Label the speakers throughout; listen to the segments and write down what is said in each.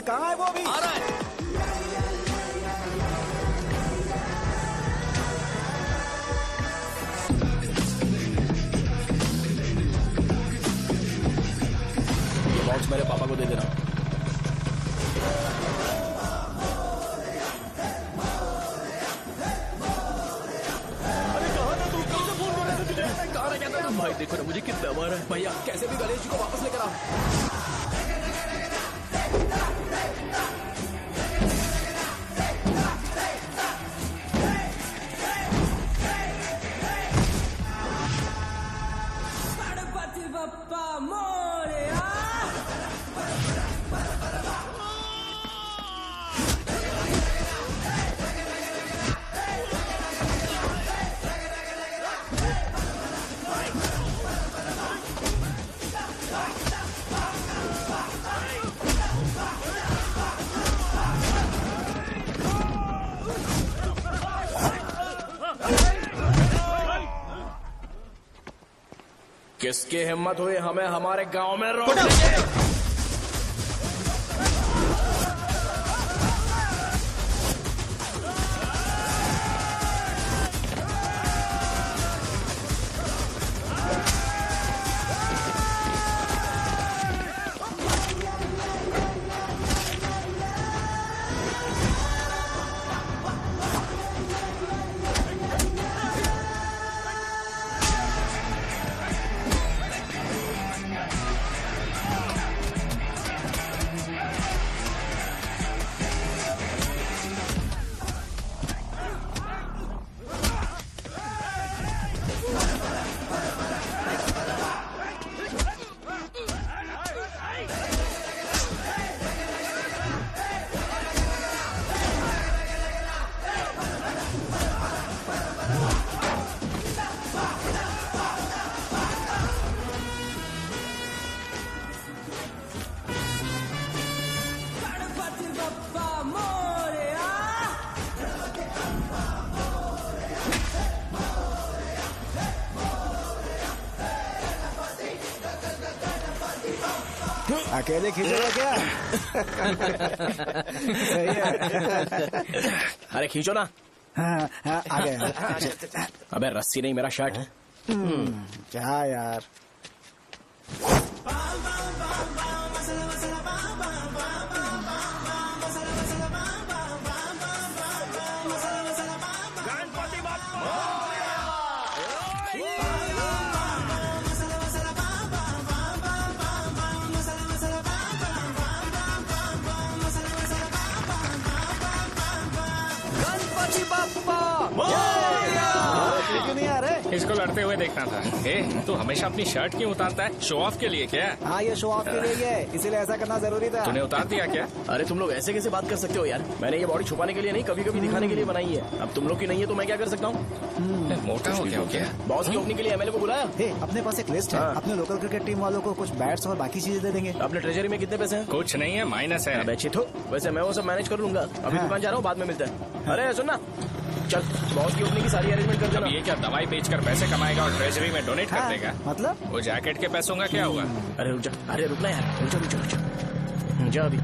Speaker 1: कहाँ है वो अभी?
Speaker 2: आ रहा है।
Speaker 3: ये बॉक्स मेरे पापा को दे देना। भाई देखो ना मुझे कितना मारा है। भैया कैसे भी गणेश जी को वापस लेकर आओ।
Speaker 4: गणपति बप्पा मोरया।
Speaker 3: किसकी हिम्मत हुई हमें हमारे गांव में रोकने की?
Speaker 1: अकेले खींचोगे क्या? सही है।
Speaker 3: अरे खींचो ना।
Speaker 1: हाँ, हाँ, आ गया।
Speaker 3: अबे रस्सी नहीं मेरा शर्ट है।
Speaker 1: क्या यार? क्यों नहीं आ रहे?
Speaker 5: इसको लड़ते हुए देखना था। ए, तू हमेशा अपनी शर्ट क्यों उतारता है? शो ऑफ के लिए क्या?
Speaker 1: हाँ, ये शो ऑफ के लिए ही है, इसीलिए ऐसा करना जरूरी था।
Speaker 5: तूने उतार दिया क्या?
Speaker 3: अरे तुम लोग ऐसे कैसे बात कर सकते हो यार? मैंने ये बॉडी छुपाने के लिए नहीं, कभी कभी दिखाने के लिए बनाई है। अब तुम लोग की नहीं है तो मैं क्या कर सकता हूँ?
Speaker 5: मोटा हो गया हो क्या?
Speaker 3: बॉस की ओपनिंग के लिए एमएलए को बुलाया।
Speaker 1: हे, अपने पास एक लिस्ट है।
Speaker 3: हाँ।
Speaker 1: अपने लोकल क्रिकेट टीम वालों को कुछ बैट्स और बाकी चीजें दे देंगे।
Speaker 3: अपने ट्रेजरी में कितने पैसे हैं?
Speaker 5: कुछ नहीं है, माइनस है।
Speaker 3: अबे चिथो, वैसे मैं वो सब मैनेज कर लूंगा। अभी
Speaker 1: हाँ।
Speaker 3: दुकान जा रहा हूँ, बाद में मिलते हैं। अरे सुन ना, चल बॉस की ओपनिंग की सारी अरेंजमेंट कर
Speaker 5: अब
Speaker 3: देना।
Speaker 5: ये क्या दवाई बेचकर पैसे कमाएगा और ट्रेजरी में डोनेट कर
Speaker 1: हाँ,
Speaker 5: देगा?
Speaker 1: मतलब?
Speaker 5: वो जैकेट के पैसों का क्या हुआ?
Speaker 3: अरे रुक जा, अरे रुकना यार, रुक जा अभी।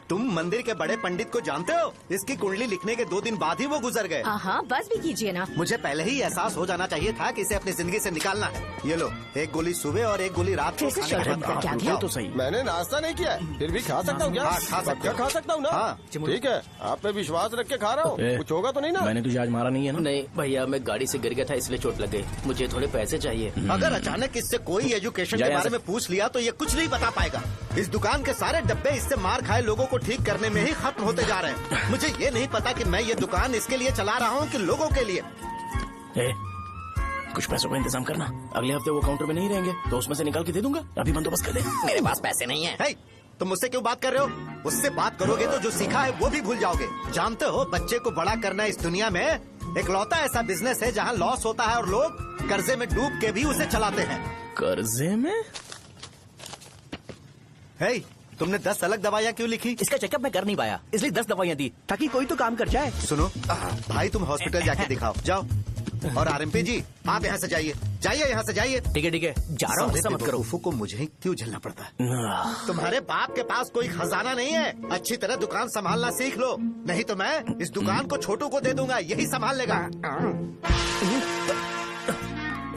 Speaker 6: तुम मंदिर के बड़े पंडित को जानते हो? इसकी कुंडली लिखने के 2 दिन बाद ही वो गुजर गए।
Speaker 7: हाँ, बस भी कीजिए ना।
Speaker 6: मुझे पहले ही एहसास हो जाना चाहिए था कि इसे अपनी जिंदगी से निकालना है। ये लो, एक गोली सुबह और एक गोली रात को
Speaker 7: कैसे
Speaker 6: खाने के
Speaker 7: शर्ट
Speaker 6: बाद।
Speaker 7: क्या
Speaker 3: ये
Speaker 7: गया?
Speaker 3: तो सही।
Speaker 2: मैंने नाश्ता नहीं किया है, फिर भी खा सकता हूँ क्या?
Speaker 6: हाँ, खा सकते
Speaker 2: पक्का
Speaker 6: हो।
Speaker 2: खा सकता हूँ ना?
Speaker 6: हाँ।
Speaker 2: ठीक है, आप पे विश्वास रख के खा रहा हूँ।
Speaker 3: ए,
Speaker 2: कुछ होगा तो नहीं ना?
Speaker 3: मैंने तुझे आज मारा नहीं है ना?
Speaker 8: नहीं भैया, मैं गाड़ी से गिर गया था इसलिए चोट लग गई। मुझे थोड़े पैसे चाहिए।
Speaker 6: अगर अचानक इससे कोई एजुकेशन
Speaker 3: जा
Speaker 6: के
Speaker 3: यहाँ
Speaker 6: बारे
Speaker 3: से।
Speaker 6: में पूछ लिया तो ये कुछ नहीं बता पाएगा। इस दुकान के सारे डब्बे इससे मार खाए लोगों को ठीक करने में ही खत्म होते जा रहे हैं। मुझे ये नहीं पता कि मैं ये दुकान इसके लिए चला रहा हूँ कि लोगों के लिए।
Speaker 3: ए, कुछ पैसों का इंतजाम करना। अगले हफ्ते वो काउंटर में नहीं रहेंगे तो उसमें से निकाल के दे दूंगा। अभी बंदोबस्त कर दे।
Speaker 8: मेरे पास पैसे नहीं है।
Speaker 6: हे, तुम मुझसे क्यों बात कर रहे हो? उससे बात करोगे तो जो सीखा है वो भी भूल जाओगे। जानते हो, बच्चे को बड़ा करना इस दुनिया में इकलौता ऐसा बिजनेस है जहाँ लॉस होता है और लोग कर्जे में डूब के भी उसे चलाते हैं।
Speaker 3: कर्जे में?
Speaker 6: हे, तुमने 10 अलग दवाइयाँ क्यों लिखी?
Speaker 8: इसका चेकअप मैं कर नहीं पाया, इसलिए 10 दवाइयाँ दी ताकि कोई तो काम कर जाए।
Speaker 6: सुनो भाई, तुम हॉस्पिटल जाके दिखाओ, जाओ। और आरएमपी जी आप यहाँ से जाइए, जाइए यहाँ से जाइए।
Speaker 8: ठीक है जा रहा हूँ, गुस्सा मत करो।
Speaker 6: बेवकूफों को मुझे ही क्यों झेलना पड़ता है? तुम्हारे बाप के पास कोई खजाना नहीं है, अच्छी तरह दुकान संभालना सीख लो, नहीं तो मैं इस दुकान को छोटू को दे दूंगा, यही संभाल लेगा।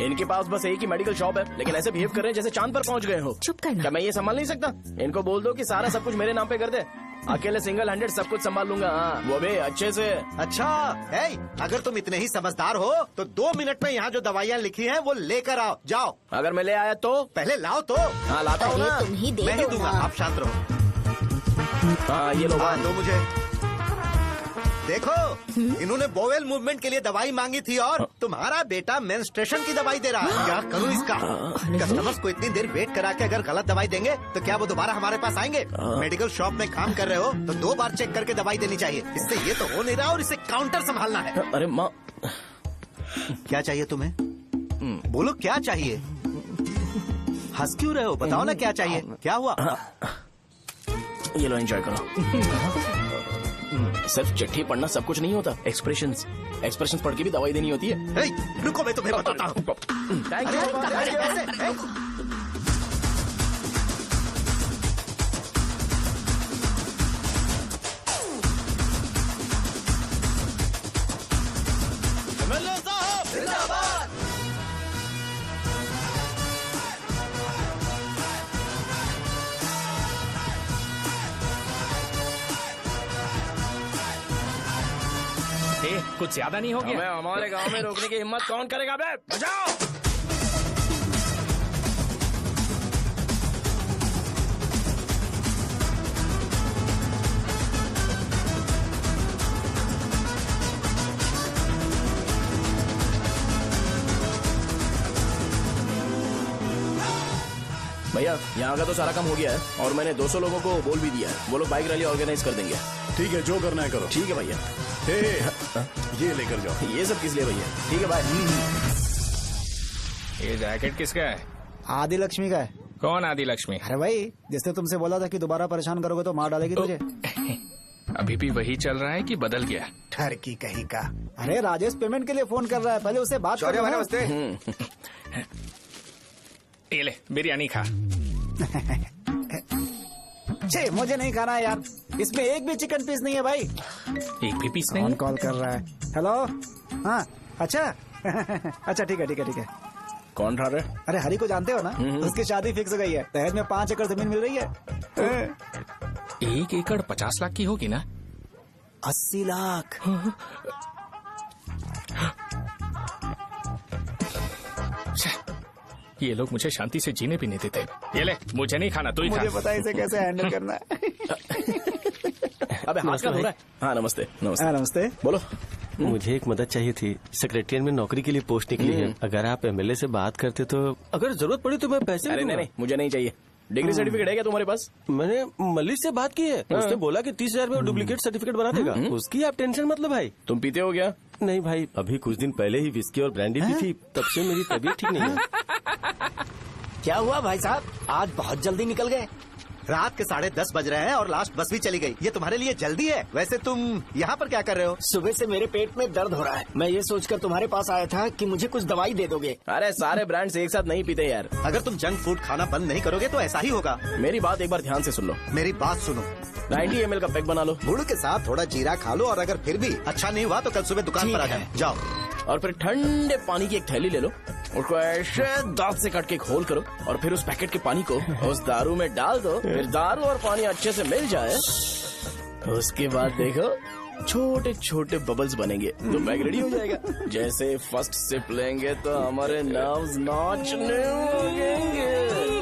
Speaker 3: इनके पास बस एक ही मेडिकल शॉप है, लेकिन ऐसे बिहेव कर रहे हैं जैसे चांद पर पहुंच गए हो।
Speaker 7: चुप करना।
Speaker 3: क्या मैं ये संभाल नहीं सकता? इनको बोल दो कि सारा सब कुछ मेरे नाम पे कर दे, अकेले सिंगल हैंडेड सब कुछ संभाल लूंगा। हाँ, वो भी अच्छे से।
Speaker 6: अच्छा है, अगर तुम इतने ही समझदार हो तो 2 मिनट में यहाँ जो दवाइयाँ लिखी हैं वो लेकर आओ, जाओ।
Speaker 3: अगर मैं ले आया तो?
Speaker 6: पहले लाओ तो।
Speaker 3: हाँ लाता हूँ
Speaker 7: अरे
Speaker 3: ना।
Speaker 7: तुम ही दे
Speaker 6: मैं ही
Speaker 7: दो
Speaker 6: दूंगा,
Speaker 7: ना।
Speaker 6: आप शांत रहो।
Speaker 3: हाँ ये लो।
Speaker 6: हाँ दो मुझे। देखो इन्होंने बोवेल मूवमेंट के लिए दवाई मांगी थी और तुम्हारा बेटा मेंस्ट्रुएशन की दवाई दे रहा है। क्या करूं इसका? कस्टमर्स को इतनी देर वेट करा के अगर गलत दवाई देंगे तो क्या वो दोबारा हमारे पास आएंगे? मेडिकल शॉप में काम कर रहे हो तो 2 बार चेक करके दवाई देनी चाहिए। इससे ये तो हो नहीं रहा और इसे काउंटर संभालना है।
Speaker 3: अरे माँ,
Speaker 6: क्या चाहिए तुम्हें? बोलो क्या चाहिए? हंस क्यों रहे हो? बताओ ना क्या चाहिए? क्या हुआ?
Speaker 3: ये लो एंजॉय करो। सिर्फ चिट्ठी पढ़ना सब कुछ नहीं होता, एक्सप्रेशंस पढ़ के भी दवाई देनी होती है।
Speaker 6: हे, रुको मैं तुम्हें बताता हूँ।
Speaker 3: Thank you.
Speaker 5: कुछ ज्यादा नहीं हो
Speaker 3: हमें
Speaker 5: गया?
Speaker 3: हमारे गांव में रोकने की हिम्मत कौन करेगा बे? बजाओ। भैया यहाँ का तो सारा काम हो गया है और मैंने 200 लोगों को बोल भी दिया है, वो लोग बाइक रैली ऑर्गेनाइज कर देंगे।
Speaker 9: ठीक है, जो करना है करो।
Speaker 3: ठीक है भैया।
Speaker 9: हे, ये लेकर जाओ।
Speaker 3: ये सब किस लिए भैया? ठीक है बाय।
Speaker 5: ये जैकेट किसका है?
Speaker 1: आदि लक्ष्मी का है।
Speaker 5: कौन आदि लक्ष्मी?
Speaker 1: अरे भाई जिसने तुमसे बोला था कि दोबारा परेशान करोगे तो मार डालेगी तुझे।
Speaker 5: अभी भी वही चल रहा है कि बदल गया?
Speaker 6: ठरकी कहीं का।
Speaker 1: अरे राजेश पेमेंट के लिए फोन कर रहा है, पहले उससे बात करो।
Speaker 2: नमस्ते।
Speaker 5: ये ले बिरयानी खा।
Speaker 1: छे मुझे नहीं खाना है यार, इसमें एक भी चिकन पीस नहीं है भाई।
Speaker 5: एक भी पीस नहीं?
Speaker 1: कौन कॉल कर रहा है? हेलो। हाँ अच्छा। अच्छा ठीक है।
Speaker 3: कौन रहा?
Speaker 1: अरे हरी को जानते हो ना, उसकी शादी फिक्स हो गई है, दहेज में 5 एकड़ जमीन मिल रही है।
Speaker 5: 1 एकड़ 50 लाख की होगी ना?
Speaker 1: 80 लाख।
Speaker 5: ये लोग मुझे शांति से जीने भी नहीं देते। ये ले, मुझे नहीं खाना, तू ही खा।
Speaker 1: मुझे पता है इसे कैसे हैंडल करना है।
Speaker 3: अबे हाथ का हो रहा है। हाँ नमस्ते। नमस्ते।
Speaker 1: नमस्ते।
Speaker 3: बोलो।
Speaker 10: मुझे एक मदद चाहिए थी। सेक्रेटरिएट में नौकरी के लिए पोस्ट निकली है, अगर आप एमएलए से बात करते तो अगर जरूरत पड़ी तो मैं पैसे
Speaker 3: अरे नहीं, मुझे नहीं चाहिए। डिग्री सर्टिफिकेट है क्या तुम्हारे पास?
Speaker 10: मैंने मलिक से बात की है, उसने बोला कि 30,000 में डुप्लीकेट सर्टिफिकेट बना देगा। उसकी आप टेंशन मत लो भाई।
Speaker 3: तुम पीते हो क्या?
Speaker 10: नहीं भाई, अभी कुछ दिन पहले ही विस्की और ब्रांडी पी थी, तब से मेरी तबीयत ठीक नहीं है।
Speaker 6: क्या हुआ भाई साहब, आज बहुत जल्दी निकल गए? रात के 10:30 बज रहे हैं और लास्ट बस भी चली गई। ये तुम्हारे लिए जल्दी है? वैसे तुम यहाँ पर क्या कर रहे हो?
Speaker 8: सुबह से मेरे पेट में दर्द हो रहा है, मैं ये सोचकर तुम्हारे पास आया था कि मुझे कुछ दवाई दे दोगे।
Speaker 3: अरे सारे ब्रांड्स एक साथ नहीं पीते यार।
Speaker 6: अगर तुम जंक फूड खाना बंद नहीं करोगे तो ऐसा ही होगा।
Speaker 3: मेरी बात एक बार ध्यान से सुन लो।
Speaker 6: मेरी बात सुनो,
Speaker 3: 90 ml का पैक बना लो,
Speaker 6: गुड़ के साथ थोड़ा जीरा खा लो और अगर फिर भी अच्छा नहीं हुआ तो कल सुबह दुकान पर आ जाओ।
Speaker 3: और फिर ठंडे पानी की एक थैली ले लो, उसको ऐसे दांत से काट के घोल करो और फिर उस पैकेट के पानी को उस दारू में डाल दो। फिर दारू और पानी अच्छे से मिल जाए, उसके बाद देखो छोटे छोटे बबल्स बनेंगे तो बैग रेडी हो जाएगा। जैसे फर्स्ट सिप लेंगे तो हमारे नर्व्स नाचने लगेंगे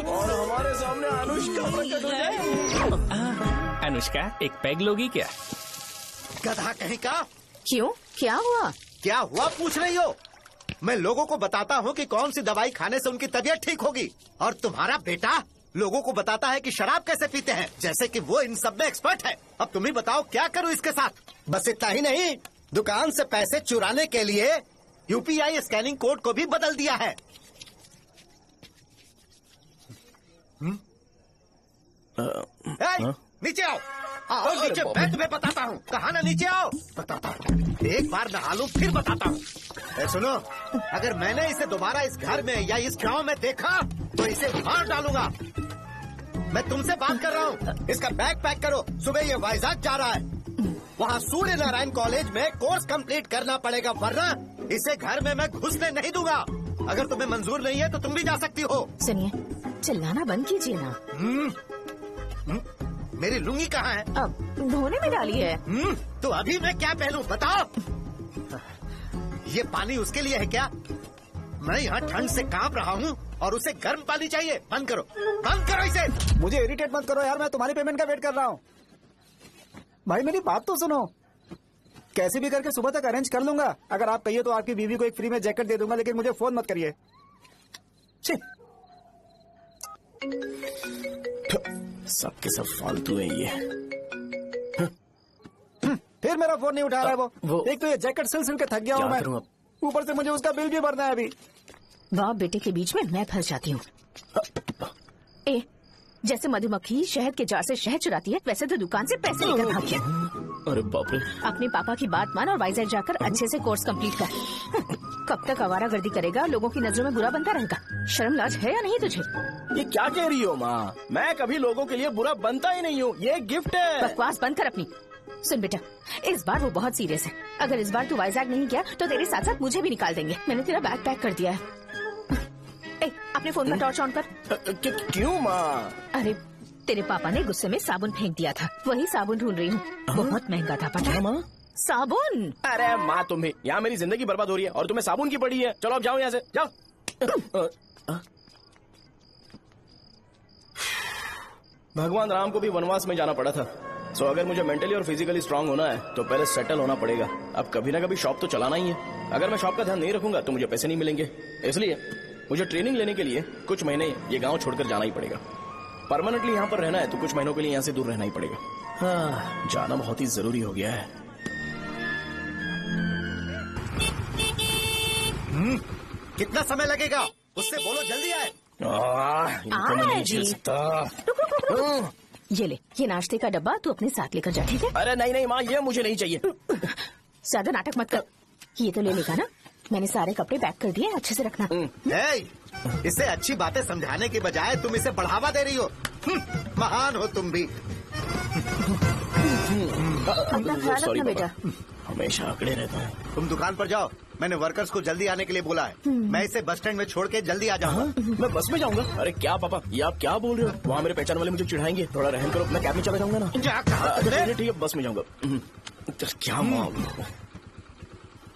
Speaker 3: और हमारे सामने अनुष्का प्रकट हो जाएगी।
Speaker 5: अनुष्का एक पैग लोगी क्या?
Speaker 6: गधा कहीं का।
Speaker 7: क्यों, क्या हुआ?
Speaker 6: क्या हुआ पूछ रही हो? मैं लोगों को बताता हूँ कि कौन सी दवाई खाने से उनकी तबीयत ठीक होगी, और तुम्हारा बेटा लोगों को बताता है कि शराब कैसे पीते हैं, जैसे कि वो इन सब में एक्सपर्ट है। अब तुम ही बताओ क्या करूँ इसके साथ? बस इतना ही नहीं, दुकान से पैसे चुराने के लिए यूपीआई स्कैनिंग कोड को भी बदल दिया है। नीचे आओ। आओ नीचे, मैं तुम्हें बताता हूँ। कहा ना नीचे आओ, बताता हूँ। एक बार नहा लो फिर बताता हूँ। सुनो, अगर मैंने इसे दोबारा इस घर में या इस गांव में देखा तो इसे मार डालूंगा। मैं तुमसे बात कर रहा हूँ। इसका बैग पैक करो, सुबह ये वाइजाग जा रहा है। वहाँ सूर्य नारायण कॉलेज में कोर्स कंप्लीट करना पड़ेगा, वरना इसे घर में मैं घुसने नहीं दूंगा। अगर तुम्हें मंजूर नहीं है तो तुम भी जा सकती हो।
Speaker 7: सुनिए, चिल्लाना बंद कीजिए ना।
Speaker 6: मेरी लुंगी कहाँ है?
Speaker 7: अब धोने में डाली है।
Speaker 6: तो अभी मैं क्या पहनूं बताओ? ये पानी उसके लिए है क्या? मैं यहाँ ठंड से कांप रहा हूँ और उसे गर्म पानी चाहिए। बंद करो, बंद करो इसे।
Speaker 1: मुझे इरिटेट मत करो यार, मैं तुम्हारी पेमेंट का वेट कर रहा हूँ। भाई मेरी बात तो सुनो, कैसे भी करके सुबह तक अरेंज कर लूंगा। अगर आप कहिए तो आपकी बीवी को एक फ्री में जैकेट दे दूंगा, लेकिन मुझे फोन मत करिए।
Speaker 3: सबके सब फालतू है ये।
Speaker 1: फिर मेरा फोन नहीं उठा रहा है वो। एक तो ये जैकेट सिल सिल के थक गया हूँ मैं, ऊपर से मुझे उसका बिल भी भरना है अभी।
Speaker 7: बाप बेटे के बीच में मैं फंस जाती हूँ। ए, जैसे मधुमक्खी शहद के जार से शहद चुराती है, वैसे तो दुकान से पैसे लेकर भाग गया।
Speaker 3: अरे बाप रे।
Speaker 7: अपने पापा की बात मान और वाइजैक जाकर अच्छे से कोर्स कंप्लीट कर। कब तक आवारागर्दी करेगा, लोगों की नजरों में बुरा बनता रहेगा। शर्म लाज है या नहीं तुझे?
Speaker 3: ये क्या कह रही हो माँ? मैं कभी लोगों के लिए बुरा बनता ही नहीं हूँ, ये गिफ्ट है।
Speaker 7: बकवास बंद कर अपनी। सुन बेटा, इस बार वो बहुत सीरियस है। अगर इस बार तू वाइजैक नहीं गया तो तेरे साथ साथ मुझे भी निकाल देंगे। मैंने तेरा बैग पैक कर दिया है। ए, अपने फोन का टॉर्च ऑन कर।
Speaker 3: क्यों माँ?
Speaker 7: अरे तेरे पापा ने गुस्से में साबुन फेंक दिया था, वही साबुन ढूंढ रही हूँ। बहुत महंगा था, पता है माँ? साबुन।
Speaker 3: अरे माँ तुम भी, यहाँ मेरी जिंदगी बर्बाद हो रही है और तुम्हें साबुन की पड़ी है। चलो अब जाओ यहाँ से, जाओ। भगवान राम को भी वनवास में जाना पड़ा था। सो अगर मुझे मेंटली और फिजिकली स्ट्रांग होना है तो पहले सेटल होना पड़ेगा। अब कभी ना कभी शॉप तो चलाना ही है। अगर मैं शॉप का ध्यान नहीं रखूंगा तो मुझे पैसे नहीं मिलेंगे। इसलिए मुझे ट्रेनिंग लेने के लिए कुछ महीने ये गांव छोड़कर जाना ही पड़ेगा। परमानेंटली यहाँ पर रहना है तो कुछ महीनों के लिए यहाँ से दूर रहना ही पड़ेगा। हाँ, जाना बहुत ही जरूरी हो गया है।
Speaker 6: कितना समय लगेगा? उससे बोलो जल्दी आए।
Speaker 3: इनको मैं नहीं झेल सकता।
Speaker 7: ये ले, ये नाश्ते का डब्बा तू अपने साथ लेकर जा, ठीक है?
Speaker 3: अरे नहीं नहीं माँ, ये मुझे नहीं चाहिए।
Speaker 7: ज्यादा नाटक मत कर। ये तो ले लेगा ना? मैंने सारे कपड़े पैक कर दिए, अच्छे से रखना।
Speaker 6: इसे अच्छी बातें समझाने के बजाय तुम इसे बढ़ावा दे रही हो। महान हो तुम भी।
Speaker 7: अपना ख्याल रखना बेटा।
Speaker 3: हमेशा अकड़े रहता है।
Speaker 6: तुम दुकान पर जाओ, मैंने वर्कर्स को जल्दी आने के लिए बोला है। मैं इसे बस स्टैंड में छोड़ के जल्दी आ जाऊंगा।
Speaker 3: मैं बस में जाऊंगा? अरे क्या पापा, ये आप क्या बोल रहे हो? वहाँ मेरे पहचान वाले मुझे चिढ़ाएंगे। थोड़ा रहम करो, मैं कैब में चला जाऊंगा ना। ठीक है, बस में जाऊंगा। क्या मामला?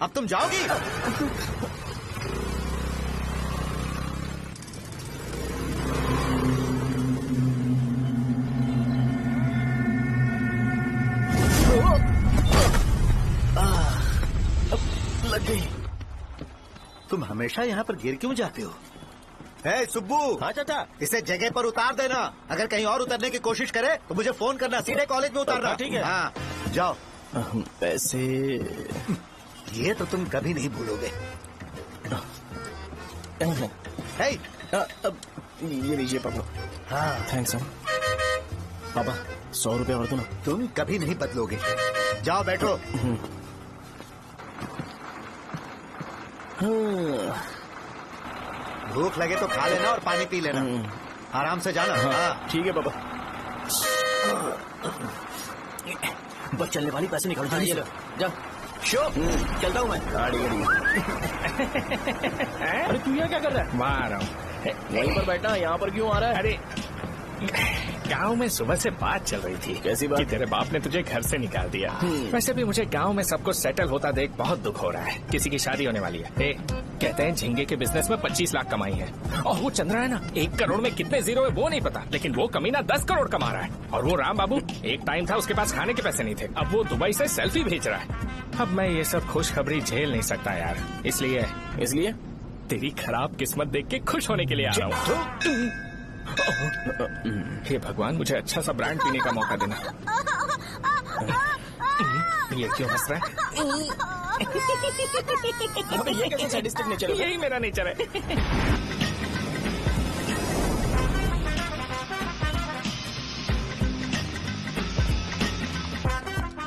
Speaker 6: अब तुम जाओगी?
Speaker 3: लग गई।
Speaker 6: तुम हमेशा यहाँ पर गिर क्यों जाते हो? सुब्बू।
Speaker 3: हाँ चाचा।
Speaker 6: इसे जगह पर उतार देना। अगर कहीं और उतरने की कोशिश करे तो मुझे फोन करना, सीधे कॉलेज में उतारना।
Speaker 3: ठीक है।
Speaker 6: हाँ, जाओ।
Speaker 3: पैसे
Speaker 6: ये तो तुम कभी नहीं भूलोगे।
Speaker 3: ये लीजिए पापा।
Speaker 6: हाँ
Speaker 3: थैंक्स पापा। 100 रुपया और दो ना।
Speaker 6: तुम कभी नहीं बदलोगे। जाओ बैठो। भूख लगे तो खा लेना और पानी पी लेना। आराम से जाना। हाँ
Speaker 3: ठीक है पापा। बस चलने वाली पैसे निकाल दीजिए। जा शो, चलता हूँ मैं। गाड़ी अरे तू यहाँ क्या कर रहा है?
Speaker 5: वहाँ आ रहा हूँ।
Speaker 3: वहीं पर बैठना, यहाँ पर क्यों आ रहा है?
Speaker 5: अरे गांव में सुबह से बात चल रही थी।
Speaker 3: कैसी बात?
Speaker 5: कि तेरे बाप ने तुझे घर से निकाल दिया। वैसे भी मुझे गांव में सब कुछ सेटल होता देख बहुत दुख हो रहा है। किसी की शादी होने वाली है। कहते हैं झींगे के बिजनेस में 25 लाख कमाई है। और वो चंद्रा है ना, 1 करोड़ में कितने जीरो है वो नहीं पता, लेकिन वो कमीना 10 करोड़ कमा रहा है। और वो राम बाबू, एक टाइम था उसके पास खाने के पैसे नहीं थे, अब वो दुबई से सेल्फी भेज रहा है। अब मैं ये सब खुशखबरी झेल नहीं सकता यार, इसलिए तेरी खराब किस्मत देख के खुश होने के लिए आ रहा हूँ। हे भगवान, मुझे अच्छा सा ब्रांड पीने का मौका देना। ये क्यों हंस रहा है?
Speaker 3: ये कैसे सैडिस्टिक नेचर है?
Speaker 5: यही मेरा नेचर है।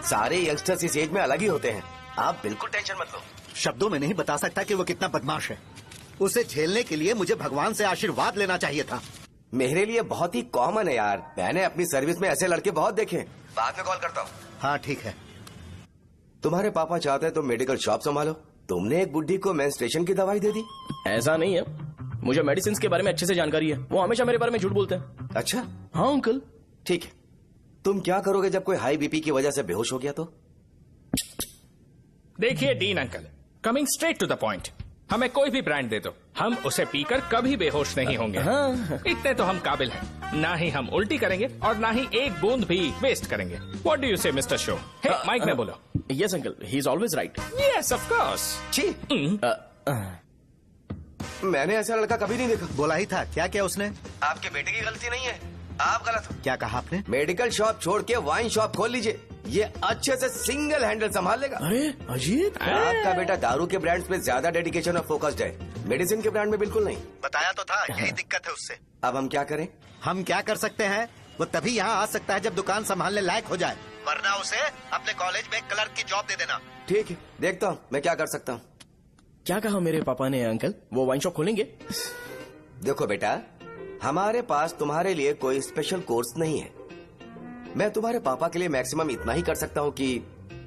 Speaker 11: सारे यंगस्टर्स इस एज में अलग ही होते हैं। आप बिल्कुल टेंशन मत लो।
Speaker 6: शब्दों में नहीं बता सकता कि वो कितना बदमाश है। उसे झेलने के लिए मुझे भगवान से आशीर्वाद लेना चाहिए था।
Speaker 11: मेरे लिए बहुत ही कॉमन है यार, मैंने अपनी सर्विस में ऐसे लड़के बहुत देखे। बाद में कॉल करता हूँ।
Speaker 6: हाँ ठीक है।
Speaker 11: तुम्हारे पापा चाहते हैं तुम मेडिकल शॉप संभालो, तुमने एक बुढ़ी को मेंस्ट्रुएशन की दवाई दे दी।
Speaker 3: ऐसा नहीं है, मुझे मेडिसिन के बारे में अच्छे से जानकारी है। वो हमेशा मेरे बारे में झूठ बोलते हैं।
Speaker 11: अच्छा
Speaker 3: हाँ अंकल।
Speaker 11: ठीक है, तुम क्या करोगे जब कोई हाई बीपी की वजह से बेहोश हो गया तो?
Speaker 5: देखिए dean uncle, coming straight to the point, हमें कोई भी ब्रांड दे दो, हम उसे पीकर कभी बेहोश नहीं होंगे।
Speaker 3: हाँ।
Speaker 5: इतने तो हम काबिल हैं, ना ही हम उल्टी करेंगे और ना ही एक बूंद भी वेस्ट करेंगे। व्हाट डू यू से मिस्टर शो? हे माइक में बोलो।
Speaker 3: Yes uncle, he is always right.
Speaker 5: Yes of course.
Speaker 11: छी, मैंने ऐसा लड़का कभी नहीं देखा।
Speaker 6: बोला ही था। क्या क्या उसने?
Speaker 11: आपके बेटे की गलती नहीं है, आप गलत हो।
Speaker 6: क्या कहा आपने?
Speaker 11: मेडिकल शॉप छोड़ के वाइन शॉप खोल लीजिए, ये अच्छे से सिंगल हैंडल संभाल लेगा।
Speaker 3: अरे अजीत,
Speaker 11: आपका बेटा दारू के ब्रांड्स में ज्यादा डेडिकेशन और फोकस्ड है, मेडिसिन के ब्रांड में बिल्कुल नहीं।
Speaker 6: बताया तो था, यही दिक्कत है उससे।
Speaker 11: अब हम क्या करें?
Speaker 6: हम क्या कर सकते हैं? वो तभी यहाँ आ सकता है जब दुकान संभालने लायक हो जाए, वरना उसे अपने कॉलेज में क्लर्क की जॉब दे देना।
Speaker 11: ठीक है, देखता हूँ मैं क्या कर सकता हूँ।
Speaker 3: क्या कहा मेरे पापा ने अंकल? वो वाइन शॉप खोलेंगे?
Speaker 11: देखो बेटा, हमारे पास तुम्हारे लिए कोई स्पेशल कोर्स नहीं है। मैं तुम्हारे पापा के लिए मैक्सिमम इतना ही कर सकता हूँ कि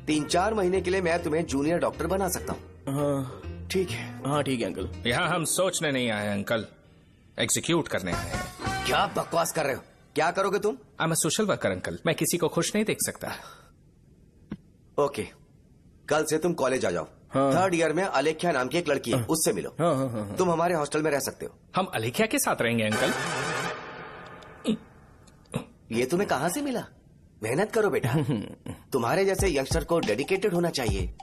Speaker 11: 3-4 महीने के लिए मैं तुम्हें जूनियर डॉक्टर बना सकता हूँ।
Speaker 3: हाँ
Speaker 11: ठीक है।
Speaker 3: हाँ ठीक है अंकल।
Speaker 5: यहाँ हम सोचने नहीं आए अंकल, एग्जीक्यूट करने आए हैं।
Speaker 11: क्या बकवास कर रहे हो? क्या करोगे तुम?
Speaker 5: I am a social worker uncle, मैं किसी को खुश नहीं देख सकता।
Speaker 11: ओके, कल से तुम कॉलेज आ जाओ।
Speaker 3: हाँ।
Speaker 11: 3rd ईयर में अलेख्या नाम की एक लड़की है, उससे मिलो।
Speaker 3: हाँ, हाँ, हाँ, हाँ।
Speaker 11: तुम हमारे हॉस्टल में रह सकते हो।
Speaker 5: हम अलेख्या के साथ रहेंगे अंकल।
Speaker 11: ये तुम्हें कहाँ से मिला? मेहनत करो बेटा, तुम्हारे जैसे यंगस्टर को डेडिकेटेड होना चाहिए।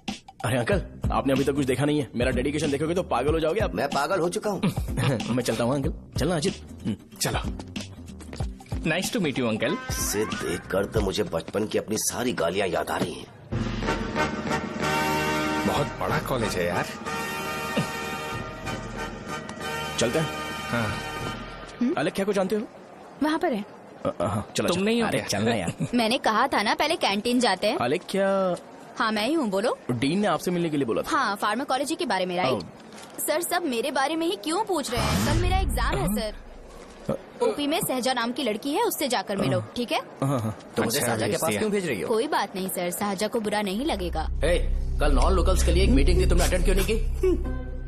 Speaker 3: अरे अंकल, आपने अभी तक कुछ देखा नहीं है, मेरा डेडिकेशन देखोगे तो पागल हो जाओगे आप।
Speaker 11: मैं पागल हो चुका हूँ।
Speaker 3: मैं चलता हूँ अंकल। चलना अजित।
Speaker 5: चलो, nice to meet you uncle.
Speaker 11: इसे देखकर तो मुझे बचपन की अपनी सारी गालियां याद आ रही हैं।
Speaker 5: बहुत बड़ा कॉलेज है यार।
Speaker 3: चलते हैं।
Speaker 5: हाँ।
Speaker 3: अलेख्या को जानते हो?
Speaker 7: वहाँ पर है।
Speaker 3: चलो
Speaker 5: तुम नहीं हो
Speaker 3: अरे
Speaker 5: क्या?
Speaker 3: चलना यार।
Speaker 7: मैंने कहा था ना पहले कैंटीन जाते हैं।
Speaker 3: अलेख्या,
Speaker 7: हाँ मैं ही हूँ, बोलो।
Speaker 3: डीन ने आपसे मिलने के लिए बोला था।
Speaker 7: हाँ, फार्माकोलॉजी के बारे में, राइट? सर सब मेरे बारे में ही क्यों पूछ रहे हैं? कल मेरा एग्जाम है सर। ओपी में सहजा नाम की लड़की है, उससे जाकर मिलो, ठीक है?
Speaker 3: तो मुझे साजा के पास क्यों भेज रही हो?
Speaker 7: कोई बात नहीं सर, सहजा को बुरा नहीं लगेगा।
Speaker 3: कल नॉन लोकल्स के लिए एक मीटिंग थी, तुमने अटेंड क्यों नहीं की?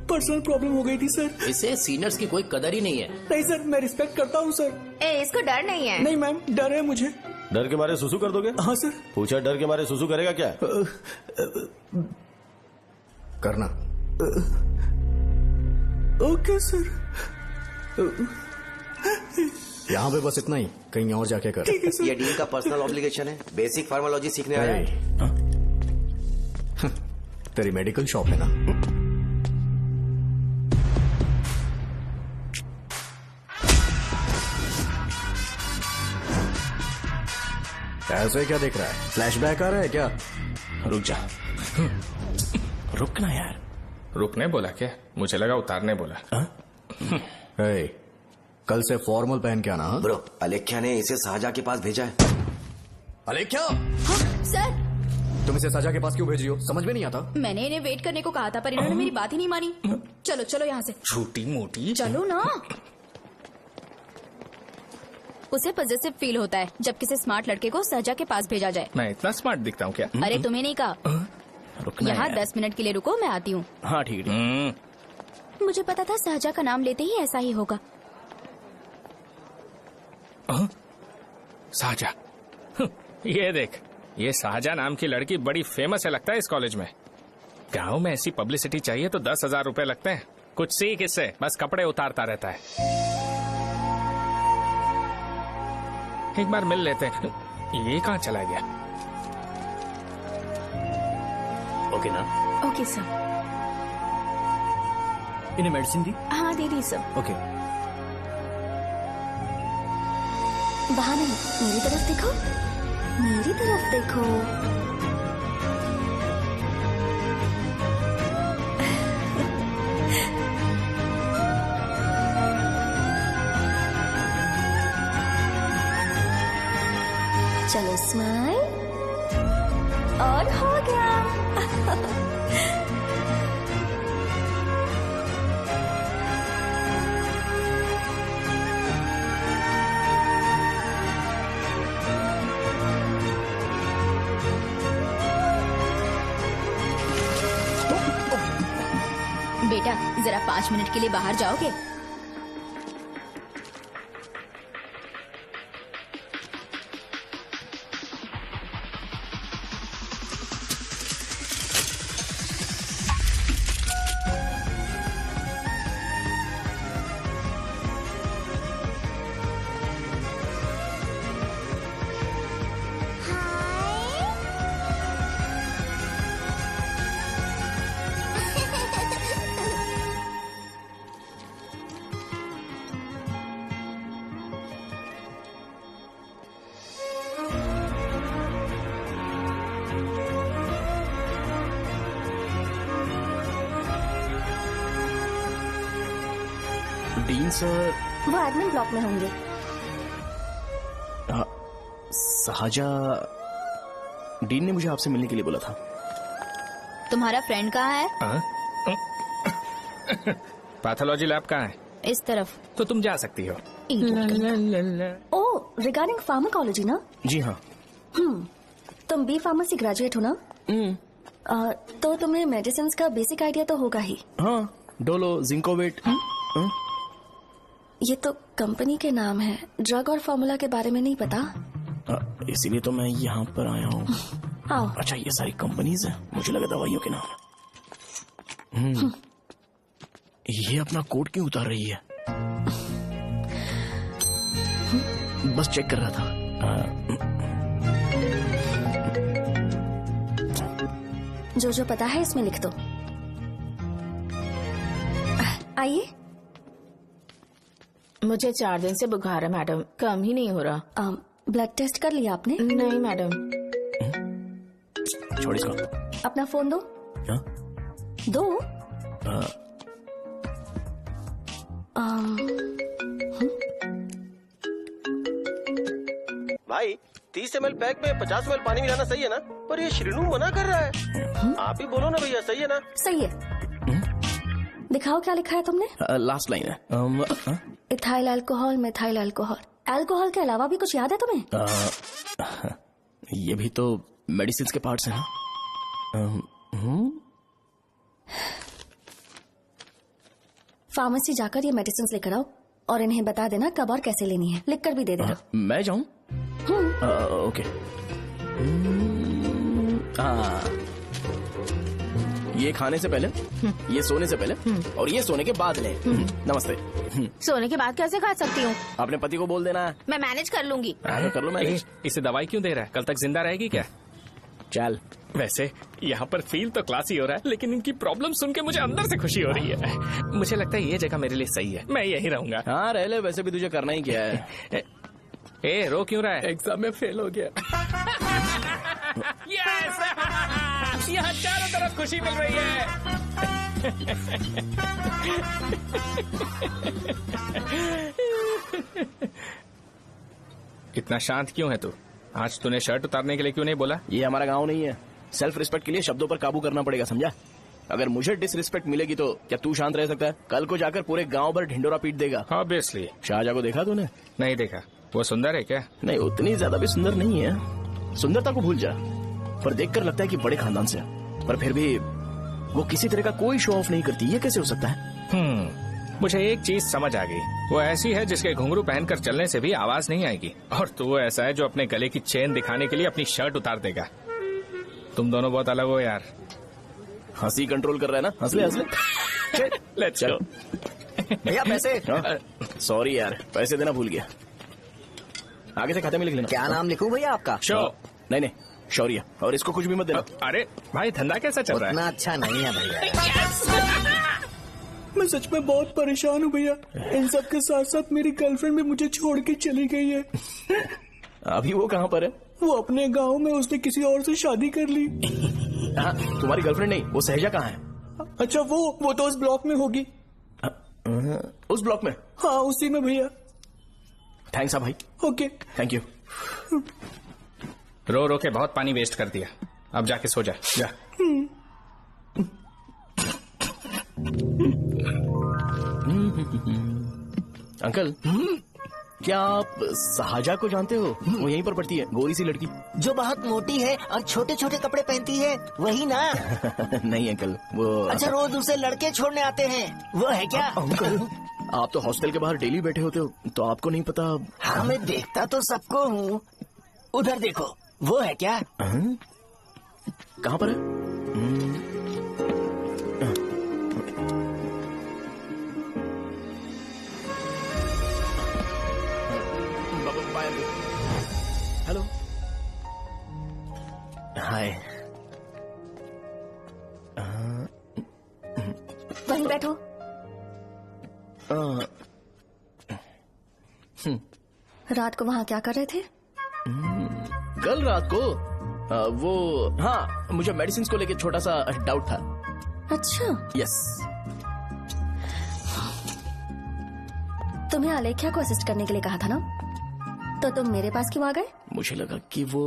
Speaker 8: पर्सनल प्रॉब्लम हो गई थी सर।
Speaker 3: इसे सीनियर्स की कोई कदर ही नहीं है।
Speaker 8: नहीं सर, मैं रिस्पेक्ट करता हूँ सर।
Speaker 7: इसको डर नहीं है?
Speaker 8: नहीं मैम, डर है मुझे।
Speaker 9: डर के मारे सुसु कर दोगे?
Speaker 8: हाँ सर।
Speaker 9: पूछा डर के मारे सुसु करेगा क्या?
Speaker 8: करना। Okay sir. यहाँ पे बस इतना ही, कहीं और जाके कर।
Speaker 11: ये डीन का पर्सनल ऑब्लिगेशन है, बेसिक फार्माकोलॉजी सीखने आया है।
Speaker 8: तेरी मेडिकल शॉप है ना? ऐसे क्या देख रहा है? फ्लैशबैक आ रहा है क्या?
Speaker 5: रुक जा।
Speaker 3: रुकना यार।
Speaker 5: रुकने बोला क्या? मुझे लगा उतारने बोला।
Speaker 8: कल से फॉर्मल पहन के आना।
Speaker 11: ब्रो, अलेख्या ने इसे साजा के पास भेजा है।
Speaker 8: अलेख्या!
Speaker 7: हाँ, सर
Speaker 8: तुम इसे साजा के पास क्यों भेज रही हो? समझ में नहीं आता।
Speaker 7: मैंने इन्हें वेट करने को कहा था, पर इन्होंने मेरी बात ही नहीं मानी। चलो चलो यहाँ से।
Speaker 5: छोटी मोटी।
Speaker 7: चलो ना। उसे पॉजिटिव फील होता है जब किसी स्मार्ट लड़के को सहजा के पास भेजा जाए।
Speaker 5: मैं इतना स्मार्ट दिखता हूँ क्या?
Speaker 7: अरे तुम्हें नहीं कहा। यहाँ 10 मिनट के लिए रुको, मैं आती हूँ।
Speaker 3: हाँ ठीक है।
Speaker 7: मुझे पता था सहजा का नाम लेते ही ऐसा ही होगा।
Speaker 5: साजा, ये देख, ये साजा नाम की लड़की बड़ी फेमस है लगता है इस कॉलेज में। गांव में ऐसी पब्लिसिटी चाहिए तो 10,000 रुपए लगते हैं। कुछ सीख इससे, बस कपड़े उतारता रहता है। एक बार मिल लेते हैं। ये कहाँ चला गया?
Speaker 3: ओके ना?
Speaker 7: Okay sir.
Speaker 8: इन्हें मेडिसिन दी?
Speaker 7: हाँ दे दी सर।
Speaker 8: ओके।
Speaker 7: वहाँ नहीं, मेरी तरफ देखो, मेरी तरफ देखो। चलो स्माइल, और हो गया।
Speaker 12: बेटा जरा 5 मिनट के लिए बाहर जाओगे?
Speaker 3: डीन सर
Speaker 13: वो एडमिन ब्लॉक में होंगे।
Speaker 3: सहाजा, डीन ने मुझे आपसे मिलने के लिए बोला था।
Speaker 12: तुम्हारा फ्रेंड कहाँ है?
Speaker 5: पैथोलॉजी लैब कहाँ है?
Speaker 12: इस तरफ।
Speaker 5: तो तुम जा सकती हो।
Speaker 13: ओ, रिगार्डिंग फार्माकोलॉजी ना?
Speaker 3: जी हाँ।
Speaker 13: तुम बी फार्मेसी ग्रेजुएट हो ना? तो तुम्हें मेडिसिन का बेसिक आइडिया तो होगा ही।
Speaker 3: हाँ, डोलो, जिंकोवेट।
Speaker 13: ये तो कंपनी के नाम है, ड्रग और फॉर्मूला के बारे में नहीं पता।
Speaker 3: इसीलिए तो मैं यहाँ पर आया हूँ।
Speaker 13: आओ।
Speaker 3: अच्छा, ये सारी कंपनीज है, मुझे लगा दवाइयों के नाम। ये अपना कोट क्यों उतार रही है? बस चेक कर रहा था।
Speaker 13: जो जो पता है इसमें लिख दो। आइए।
Speaker 7: मुझे 4 दिन से बुखार है मैडम, कम ही नहीं हो रहा।
Speaker 13: ब्लड टेस्ट कर लिया आपने?
Speaker 7: नहीं मैडम।
Speaker 3: छोड़ इसको।
Speaker 13: अपना फोन दो।
Speaker 3: क्या?
Speaker 13: दो।
Speaker 9: भाई 30 ml पैक में 50 ml पानी मिलाना सही है ना? पर ये श्रीनू मना कर रहा है। आप ही बोलो ना भैया, सही है ना?
Speaker 13: सही है। दिखाओ क्या लिखा है तुमने?
Speaker 3: लास्ट लाइन है।
Speaker 13: Ethyl alcohol, methyl alcohol. Alcohol के अलावा भी कुछ याद है तुम्हें?
Speaker 3: ये भी तो मेडिसिन के पार्ट्स हैं ना?
Speaker 13: फार्मेसी जाकर ये मेडिसिन लेकर आओ और इन्हें बता देना कब और कैसे लेनी है, लिख कर भी दे देना।
Speaker 3: मैं जाऊं? ओके। ये खाने से पहले, ये सोने से पहले और ये सोने के बाद ले। नमस्ते।
Speaker 7: सोने के बाद कैसे खा सकती हूँ?
Speaker 3: अपने पति को बोल देना।
Speaker 7: मैं मैनेज कर लूंगी।
Speaker 3: कर लो मैनेज।
Speaker 5: इसे दवाई क्यों दे रहा है? कल तक जिंदा रहेगी क्या?
Speaker 3: चल।
Speaker 5: वैसे यहाँ पर फील तो क्लासी हो रहा है, लेकिन इनकी प्रॉब्लम सुन के मुझे अंदर से खुशी हो रही है। मुझे लगता है ये जगह मेरे लिए सही है, मैं यहीं रहूंगा।
Speaker 3: हाँ रह ले, वैसे भी तुझे करना ही क्या है।
Speaker 5: ए रो क्यों रहा है?
Speaker 3: एग्जाम में फेल हो गया।
Speaker 5: यस! यहाँ चारों तरफ खुशी मिल रही है। इतना शांत क्यों है तू? आज तूने शर्ट उतारने के लिए क्यों नहीं बोला?
Speaker 3: ये हमारा गांव नहीं है, सेल्फ रिस्पेक्ट के लिए शब्दों पर काबू करना पड़ेगा, समझा? अगर मुझे डिसरिस्पेक्ट मिलेगी तो क्या तू शांत रह सकता है? कल को जाकर पूरे गांव भर ढिंडोरा पीट देगा।
Speaker 5: ऑब्वियसली।
Speaker 3: शाहजहां को देखा तूने?
Speaker 5: नहीं देखा। वो सुंदर है क्या?
Speaker 3: नहीं, उतनी ज्यादा भी सुंदर नहीं है। सुंदरता को भूल जा, पर देखकर लगता है कि बड़े खानदान से, पर फिर भी वो किसी तरह का कोई शो ऑफ नहीं करती। ये कैसे हो सकता है?
Speaker 5: मुझे एक चीज समझ आ गई। वो ऐसी है जिसके घुंघरू पहनकर चलने से भी आवाज नहीं आएगी, और तू वो ऐसा है जो अपने गले की चेन दिखाने के लिए अपनी शर्ट उतार देगा। तुम दोनों बहुत अलग हो यार।
Speaker 3: हंसी कंट्रोल कर रहा है ना? हंस ले, हंस ले।
Speaker 5: Let's go.
Speaker 6: भैया पैसे।
Speaker 3: सॉरी यार, पैसे देना भूल गया। आगे से खाते में लिख लेना।
Speaker 6: क्या नाम लिखूं भैया आपका?
Speaker 3: शो। नहीं नहीं, शौर्य। और इसको कुछ भी मत देना।
Speaker 5: अरे भाई, धंधा कैसा चल रहा है?
Speaker 6: उतना अच्छा नहीं है भैया।
Speaker 8: मैं सच में बहुत परेशान हूँ भैया। इन सब के साथ साथ मेरी गर्लफ्रेंड भी मुझे छोड़ के चली गई है।
Speaker 3: अभी वो कहाँ पर है?
Speaker 8: वो अपने गांव में, उसने किसी और से शादी कर ली।
Speaker 3: हाँ, तुम्हारी गर्लफ्रेंड नहीं, वो सहजा कहाँ है?
Speaker 8: अच्छा, वो तो उस ब्लॉक में होगी।
Speaker 3: उस ब्लॉक में?
Speaker 8: हाँ, उसी में भैया।
Speaker 3: थैंक्स भाई।
Speaker 8: Okay,
Speaker 3: thank you.
Speaker 5: रो रो के बहुत पानी वेस्ट कर दिया, अब जाके सो जा। जा।
Speaker 3: अंकल, क्या आप साहजा को जानते हो? वो यहीं पर पढ़ती है, गोरी सी लड़की।
Speaker 14: जो बहुत मोटी है और छोटे छोटे कपड़े पहनती है, वही ना?
Speaker 3: नहीं अंकल, वो
Speaker 14: अच्छा, रोज उसे लड़के छोड़ने आते हैं, वो है क्या?
Speaker 3: अंकल, आप तो हॉस्टल के बाहर डेली बैठे होते हो, तो आपको नहीं पता?
Speaker 14: हाँ, मैं देखता तो सबको हूँ। उधर देखो, वो है क्या?
Speaker 3: कहाँ पर है? हेलो, हाय।
Speaker 13: वहीं बैठो। रात को वहाँ क्या कर रहे थे?
Speaker 3: कल रात को वो, हाँ, मुझे मेडिसिन को लेके छोटा सा डाउट था।
Speaker 13: अच्छा।
Speaker 3: यस।
Speaker 13: तुम्हें आलेख्या को असिस्ट करने के लिए कहा था ना, तो तुम मेरे पास क्यों आ गए?
Speaker 3: मुझे लगा कि वो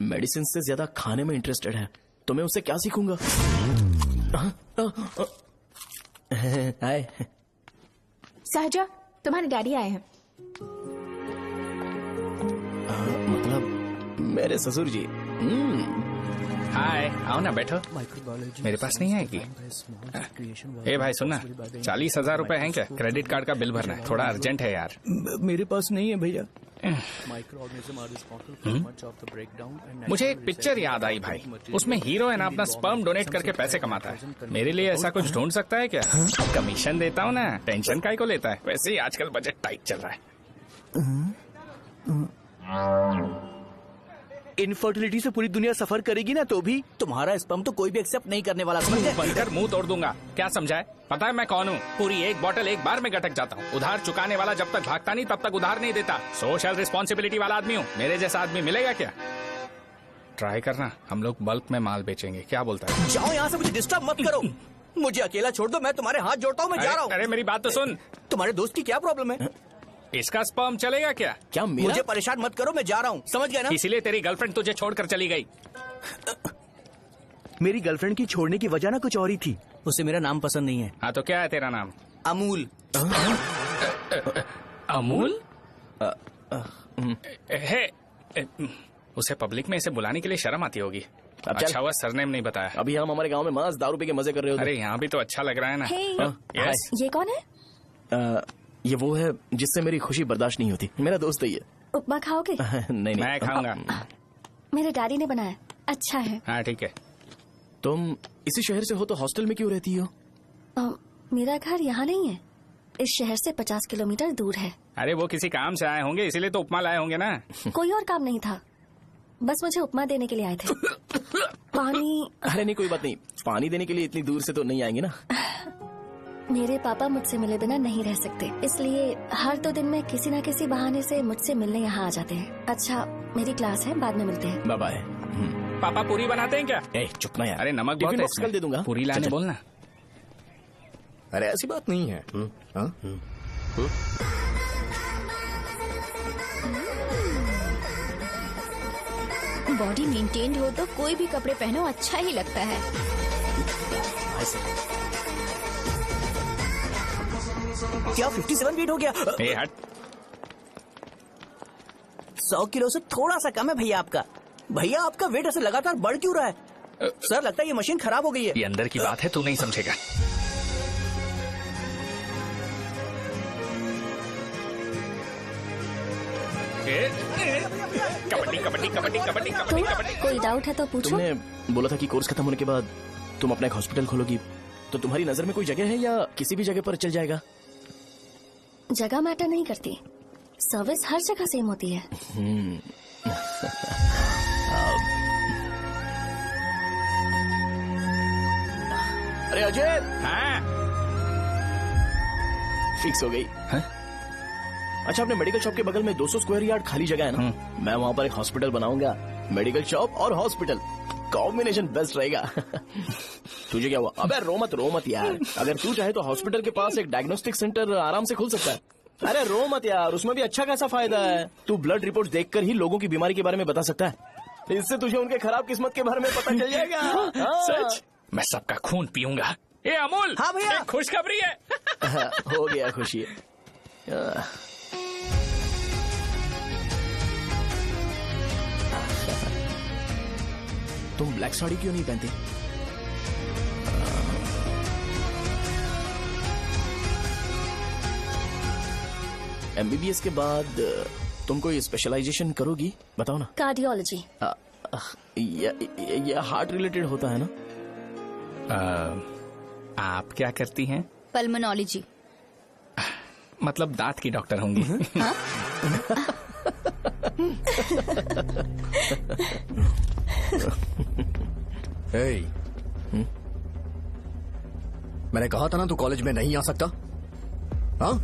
Speaker 3: मेडिसिन से ज्यादा खाने में इंटरेस्टेड है, तो मैं उससे क्या सीखूंगा। हाय।
Speaker 7: सहजा, तुम्हारे डैडी आए हैं।
Speaker 3: मतलब मेरे ससुर जी।
Speaker 5: हाय, आओ ना, बैठो। मेरे पास नहीं आएगी। ए भाई सुनना, 40,000 रुपए हैं क्या? क्रेडिट कार्ड का बिल भरना है, थोड़ा अर्जेंट है यार।
Speaker 8: मेरे पास नहीं है भैया।
Speaker 5: मुझे एक पिक्चर याद आई भाई, उसमें हीरो है ना अपना स्पर्म डोनेट करके पैसे कमाता है। मेरे लिए ऐसा कुछ ढूंढ सकता है क्या? कमीशन देता हूँ ना, टेंशन काहे को लेता है? वैसे ही आजकल बजट टाइट चल रहा है।
Speaker 8: इनफर्टिलिटी से पूरी दुनिया सफर करेगी ना, तो भी तुम्हारा स्पर्म तो कोई भी एक्सेप्ट नहीं करने वाला। समझ गए?
Speaker 5: बनकर मुंह तोड़ दूंगा। क्या समझा है? पता है मैं कौन हूँ? पूरी एक बोतल एक बार में गटक जाता हूँ। उधार चुकाने वाला जब तक भागता नहीं तब तक उधार नहीं देता। सोशल रिस्पॉन्सिबिलिटी वाला आदमी हूँ। मेरे जैसा आदमी मिलेगा क्या? ट्राई करना, हम लोग बल्क में माल बेचेंगे। क्या बोलता है?
Speaker 8: जाओ यहाँ से, मुझे डिस्टर्ब मत करो। मुझे अकेला छोड़ दो, मैं तुम्हारे हाथ जोड़ता हूँ, मैं जा रहा हूँ।
Speaker 5: अरे मेरी बात तो सुन।
Speaker 8: तुम्हारे दोस्त की क्या प्रॉब्लम है?
Speaker 5: इसका स्पर्म चलेगा क्या?
Speaker 3: क्या मेरा?
Speaker 8: मुझे परेशान मत करो, मैं जा रहा हूँ, समझ गए ना?
Speaker 5: इसीलिए तेरी गर्लफ्रेंड तुझे छोड़कर चली गई।
Speaker 8: मेरी गर्लफ्रेंड की छोड़ने की वजह ना कुछ और ही थी। उसे मेरा नाम पसंद नहीं है।
Speaker 5: हाँ तो क्या है तेरा नाम?
Speaker 8: अमूल।
Speaker 5: अमूल? उसे पब्लिक में इसे बुलाने के लिए शर्म आती होगी। अच्छा हुआ सरनेम नहीं बताया।
Speaker 3: अभी हम हमारे गांव में मस्त दारू पी के मजे कर रहे होते।
Speaker 5: अरे यहाँ भी तो अच्छा लग रहा है ना।
Speaker 13: यस। ये कौन है?
Speaker 3: ये वो है जिससे मेरी खुशी बर्दाश्त नहीं होती। मेरा दोस्त है ये।
Speaker 13: उपमा खाओगे?
Speaker 3: नहीं,
Speaker 5: मैं खाऊंगा।
Speaker 13: मेरे डैडी ने बनाया, अच्छा है।
Speaker 5: हाँ ठीक है।
Speaker 3: तुम इसी शहर से हो तो हॉस्टल में क्यों रहती हो?
Speaker 13: मेरा घर यहाँ नहीं है, इस शहर से 50 किलोमीटर दूर है।
Speaker 5: अरे वो किसी काम से आए होंगे, इसीलिए तो उपमा लाए होंगे ना।
Speaker 13: कोई और काम नहीं था, बस मुझे उपमा देने के लिए आए थे। पानी?
Speaker 3: अरे नहीं, कोई बात नहीं, पानी देने के लिए इतनी दूर से तो नहीं आएंगे ना।
Speaker 13: मेरे पापा मुझसे मिले बिना नहीं रह सकते, इसलिए हर 2 दिन में किसी न किसी बहाने से मुझसे मिलने यहाँ आ जाते हैं। अच्छा, मेरी क्लास है, बाद में मिलते हैं।
Speaker 3: Bye bye.
Speaker 5: पापा पूरी बनाते हैं क्या?
Speaker 3: चुप ना यार।
Speaker 5: अरे नमक बहुत है,
Speaker 3: कल दे दूंगा।
Speaker 5: पूरी लाने बोलना।
Speaker 6: अरे ऐसी बात नहीं है।
Speaker 12: बॉडी मेंटेन्ड हो तो कोई भी कपड़े पहनो अच्छा ही लगता है।
Speaker 8: क्या 57 वेट हो गया?
Speaker 5: हट।
Speaker 8: 100 किलो से थोड़ा सा कम है भैया आपका। भैया आपका वेट ऐसे लगातार बढ़ क्यों रहा है? सर लगता है ये मशीन खराब हो गई है।
Speaker 5: ये अंदर की बात है, तू नहीं समझेगा। कबड्डी कबड्डी कबड्डी कबड्डी कबड्डी कबड्डी।
Speaker 13: कोई डाउट है तो पूछो।
Speaker 3: तुमने बोला था कि कोर्स खत्म होने के बाद तुम अपना एक हॉस्पिटल खोलोगी, तो तुम्हारी नजर में कोई जगह है या किसी भी जगह पर चल जाएगा?
Speaker 13: जगह मैटर नहीं करती, सर्विस हर जगह सेम होती है।
Speaker 3: अरे अजय।
Speaker 5: हाँ?
Speaker 3: फिक्स हो गई। अच्छा, अपने मेडिकल शॉप के बगल में 200 स्क्वायर यार्ड खाली जगह है ना, मैं वहाँ पर एक हॉस्पिटल बनाऊंगा। मेडिकल शॉप और हॉस्पिटल कॉम्बिनेशन बेस्ट रहेगा। तुझे क्या हुआ? अबे रो मत यार। अगर तू चाहे तो हॉस्पिटल के पास एक डायग्नोस्टिक सेंटर आराम से खुल सकता है। अरे रो मत यार, उसमें भी अच्छा खासा फायदा है। तू ब्लड रिपोर्ट देखकर ही लोगों की बीमारी के बारे में बता सकता है, इससे तुझे उनके खराब किस्मत के बारे में पता चल जाएगा।
Speaker 5: सच? मैं सबका खून पीऊंगा। ए अमूल।
Speaker 8: हाँ भैया।
Speaker 5: खुशखबरी है।
Speaker 3: हो गया खुशी। तुम ब्लैक साड़ी क्यों नहीं पहनती? MBBS के बाद तुम कोई स्पेशलाइजेशन करोगी? बताओ ना।
Speaker 13: कार्डियोलॉजी।
Speaker 3: ये हार्ट रिलेटेड होता है ना?
Speaker 5: आप क्या करती हैं?
Speaker 12: पल्मोनोलॉजी।
Speaker 5: मतलब दांत की डॉक्टर होंगी।
Speaker 12: हाँ?
Speaker 15: hey, मैंने कहा था ना तू कॉलेज में नहीं आ सकता। हाँ,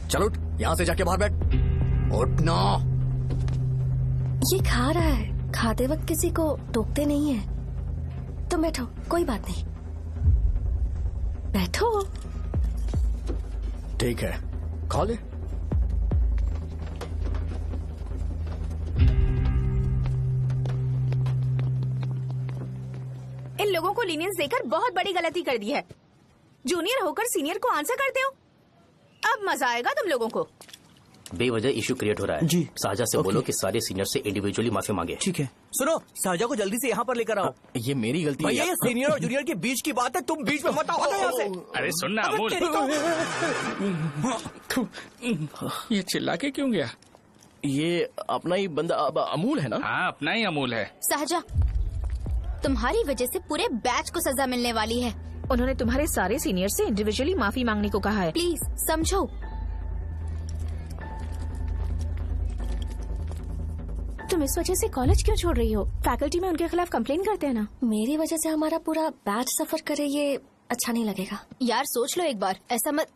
Speaker 15: चल उठ, यहां से जाके बाहर बैठ। उठ ना।
Speaker 13: ये खा रहा है, खाते वक्त किसी को टोकते नहीं है। तुम बैठो, कोई बात नहीं, बैठो।
Speaker 15: ठीक है, खा ले।
Speaker 7: इन लोगों को लीनियंस देकर बहुत बड़ी गलती कर दी है। जूनियर होकर सीनियर को आंसर करते हो। अब मजा आएगा तुम लोगों को।
Speaker 16: बेवजह इशू क्रिएट हो रहा है जी। साजा से बोलो कि सारे सीनियर से इंडिविजुअली माफी मांगे।
Speaker 3: ठीक है।
Speaker 17: सुनो, साजा को जल्दी से यहाँ पर लेकर आओ।
Speaker 3: ये मेरी गलती है।
Speaker 17: भैया ये सीनियर और जूनियर के बीच की बात है, तुम बीच में मत आओ यहाँ से।
Speaker 5: अरे सुनना अमूल, ये चिल्ला के क्यों गया?
Speaker 3: ये अपना ही बंदा अमूल है ना?
Speaker 5: हाँ, अपना ही अमूल है।
Speaker 12: साजा, तुम्हारी वजह से पूरे बैच को सजा मिलने वाली है।
Speaker 7: उन्होंने तुम्हारे सारे सीनियर से इंडिविजुअली माफी मांगने को कहा है।
Speaker 12: प्लीज समझो।
Speaker 7: तुम इस वजह से कॉलेज क्यों छोड़ रही हो? फैकल्टी में उनके खिलाफ कंप्लेन करते हैं ना।
Speaker 13: मेरी वजह से हमारा पूरा बैच सफर करे, ये अच्छा नहीं लगेगा।
Speaker 12: यार सोच लो एक बार, ऐसा मत।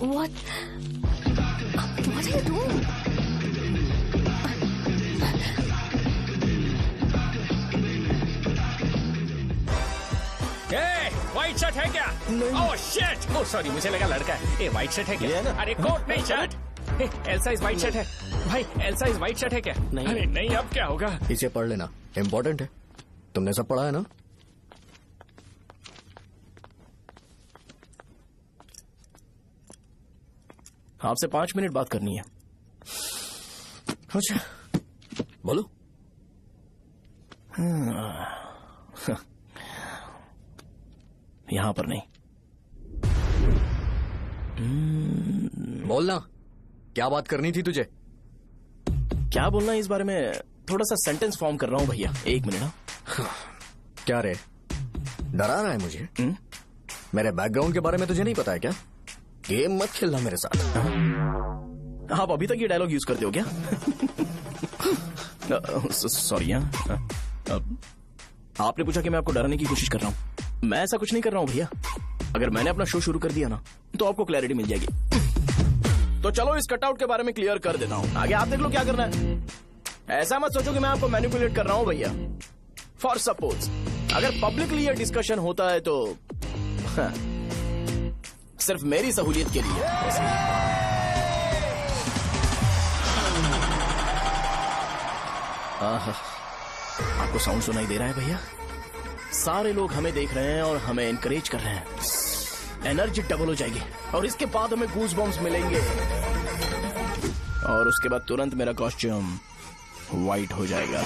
Speaker 13: What are you doing?
Speaker 5: White shirt है क्या? Oh shit! ओह सॉरी, मुझे लगा लड़का है। ए व्हाइट शर्ट है क्या? अरे कोट नहीं, shirt. L size white shirt है भाई। एल साइज व्हाइट शर्ट है क्या? नहीं। अरे नहीं, अब क्या होगा?
Speaker 15: इसे पढ़ लेना, इम्पोर्टेंट है। तुमने सब पढ़ा है ना?
Speaker 3: आपसे 5 मिनट बात करनी है।
Speaker 15: अच्छा, बोलो।
Speaker 3: यहाँ पर नहीं।
Speaker 15: बोलना, क्या बात करनी थी तुझे?
Speaker 3: क्या बोलना है इस बारे में? थोड़ा सा सेंटेंस फॉर्म कर रहा हूँ भैया, 1 मिनट।
Speaker 15: क्या रे, डरा रहा है मुझे? मेरे बैकग्राउंड के बारे में तुझे नहीं पता है क्या? गेम मत खेलना मेरे साथ।
Speaker 3: आप अभी तक ये डायलॉग यूज करते हो क्या? सॉरी। आपने पूछा कि मैं आपको डराने की कोशिश कर रहा हूँ। मैं ऐसा कुछ नहीं कर रहा हूँ भैया। अगर मैंने अपना शो शुरू कर दिया ना, तो आपको क्लैरिटी मिल जाएगी। तो चलो इस कटआउट के बारे में क्लियर कर देता हूँ, आगे आप देख लो क्या करना है। ऐसा मत सोचो कि मैं आपको मैनिपुलेट कर रहा हूँ भैया। फॉर सपोज अगर पब्लिकली ये डिस्कशन होता है तो सिर्फ मेरी सहूलियत के लिए। आपको साउंड सुनाई दे रहा है भैया? सारे लोग हमें देख रहे हैं और हमें एनकरेज कर रहे हैं। एनर्जी डबल हो जाएगी और इसके बाद हमें गूज बम्स मिलेंगे और उसके बाद तुरंत मेरा कॉस्ट्यूम वाइट हो जाएगा।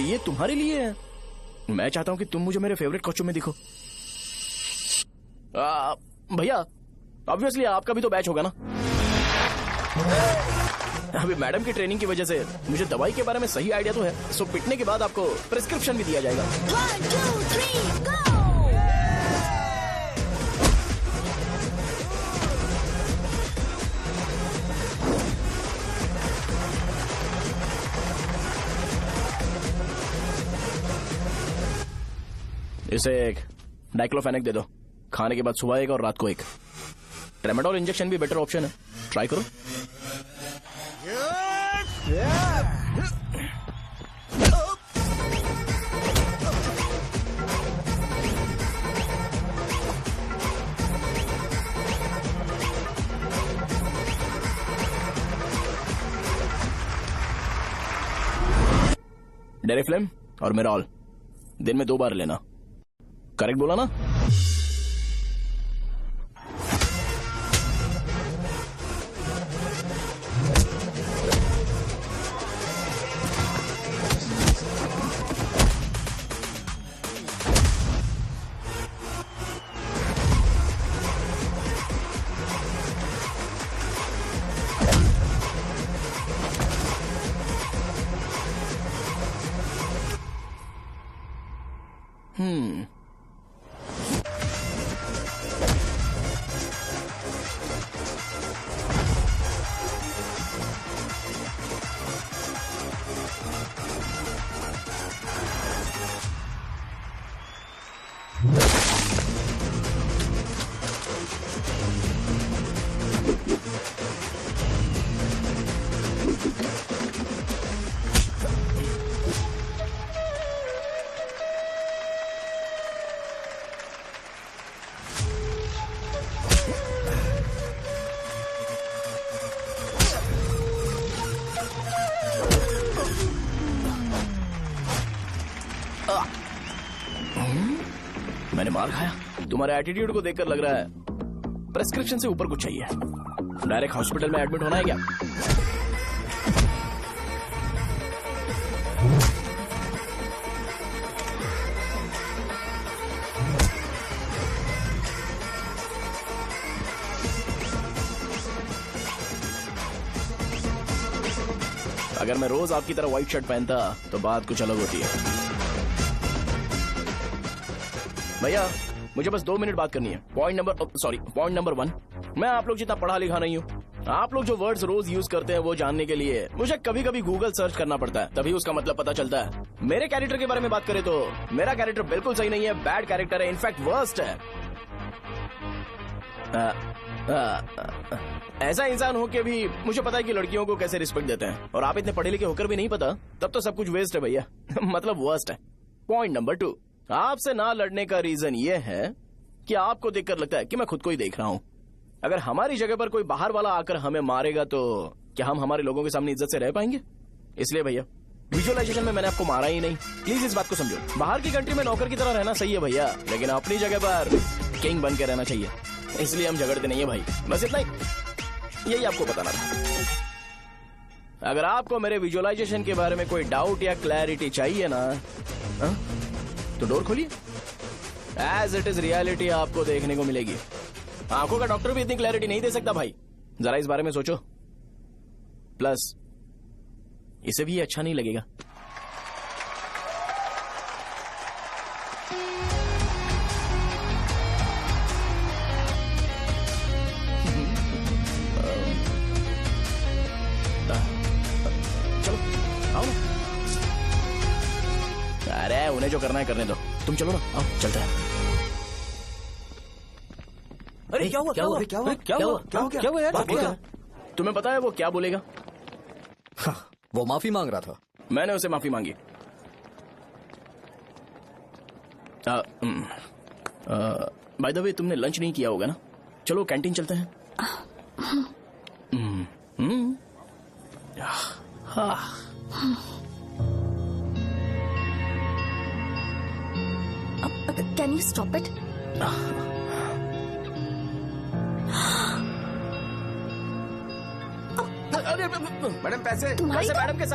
Speaker 3: ये तुम्हारे लिए है। मैं चाहता हूं कि तुम मुझे मेरे फेवरेट कॉस्ट्यूम में दिखो। भैया ऑब्वियसली आपका भी तो बैच होगा ना। अभी मैडम की ट्रेनिंग की वजह से मुझे दवाई के बारे में सही आइडिया तो है। सो पिटने के बाद आपको प्रिस्क्रिप्शन भी दिया जाएगा।
Speaker 12: 1 2 3 गो।
Speaker 3: इसे एक डाइक्लोफेनेक दे दो। खाने के बाद सुबह एक और रात को एक। ट्रेमाडोल इंजेक्शन भी बेटर ऑप्शन है, ट्राई करो। डेरिफ्लेम और मेरॉल दिन में 2 बार लेना। करेक्ट बोला ना? मैंने मार खाया। तुम्हारे एटीट्यूड को देखकर लग रहा है प्रेस्क्रिप्शन से ऊपर कुछ चाहिए। डायरेक्ट हॉस्पिटल में एडमिट होना है क्या? अगर मैं रोज आपकी तरह व्हाइट शर्ट पहनता तो बात कुछ अलग होती है। भैया मुझे बस 2 मिनट बात करनी है। पॉइंट नंबर 1, मैं आप लोग जितना पढ़ा लिखा नहीं हूँ। आप लोग जो वर्ड्स रोज यूज करते हैं वो जानने के लिए मुझे कभी कभी गूगल सर्च करना पड़ता है, तभी उसका मतलब पता चलता है। मेरे कैरेक्टर के बारे में बात करें तो मेरा कैरेक्टर बिल्कुल सही नहीं है, बैड कैरेक्टर है, इनफैक्ट वर्स्ट है। ऐसा इंसान हो के भी मुझे पता है कि लड़कियों को कैसे रिस्पेक्ट देते हैं, और आप इतने पढ़े लिखे होकर भी नहीं पता, तब तो सब कुछ वेस्ट है भैया। मतलब वर्स्ट है। पॉइंट नंबर 2, आपसे ना लड़ने का रीजन ये है कि आपको देखकर लगता है कि मैं खुद को ही देख रहा हूँ। अगर हमारी जगह पर कोई बाहर वाला आकर हमें मारेगा तो क्या हम हमारे लोगों के सामने इज्जत से रह पाएंगे? इसलिए भैया विजुअलाइजेशन में मैंने आपको मारा ही नहीं। प्लीज इस बात को समझो। बाहर की कंट्री में नौकर की तरह रहना सही है भैया, लेकिन अपनी जगह पर किंग बन के रहना चाहिए। इसलिए हम झगड़ते नहीं है भाई, बस इतना ही, यही आपको बताना था। अगर आपको मेरे विजुअलाइजेशन के बारे में कोई डाउट या क्लैरिटी चाहिए ना, तो डोर खोलिए। एज इट इज रियलिटी आपको देखने को मिलेगी। आंखों का डॉक्टर भी इतनी क्लैरिटी नहीं दे सकता भाई, जरा इस बारे में सोचो। प्लस इसे भी अच्छा नहीं लगेगा। चलो आओ ना। अरे उन्हें जो करना है करने दो, तुम चलो ना, आओ चलते हैं।
Speaker 17: अरे क्या हुआ? यार?
Speaker 3: तुम्हें पता है वो क्या बोलेगा?
Speaker 15: वो माफी मांग रहा था।
Speaker 3: मैंने उसे माफी मांगी। बाय द वे तुमने लंच नहीं किया होगा ना? चलो कैंटीन चलते हैं।
Speaker 13: Can you stop it?
Speaker 11: Madam पैसे
Speaker 13: तुम्हारी
Speaker 11: मैडम के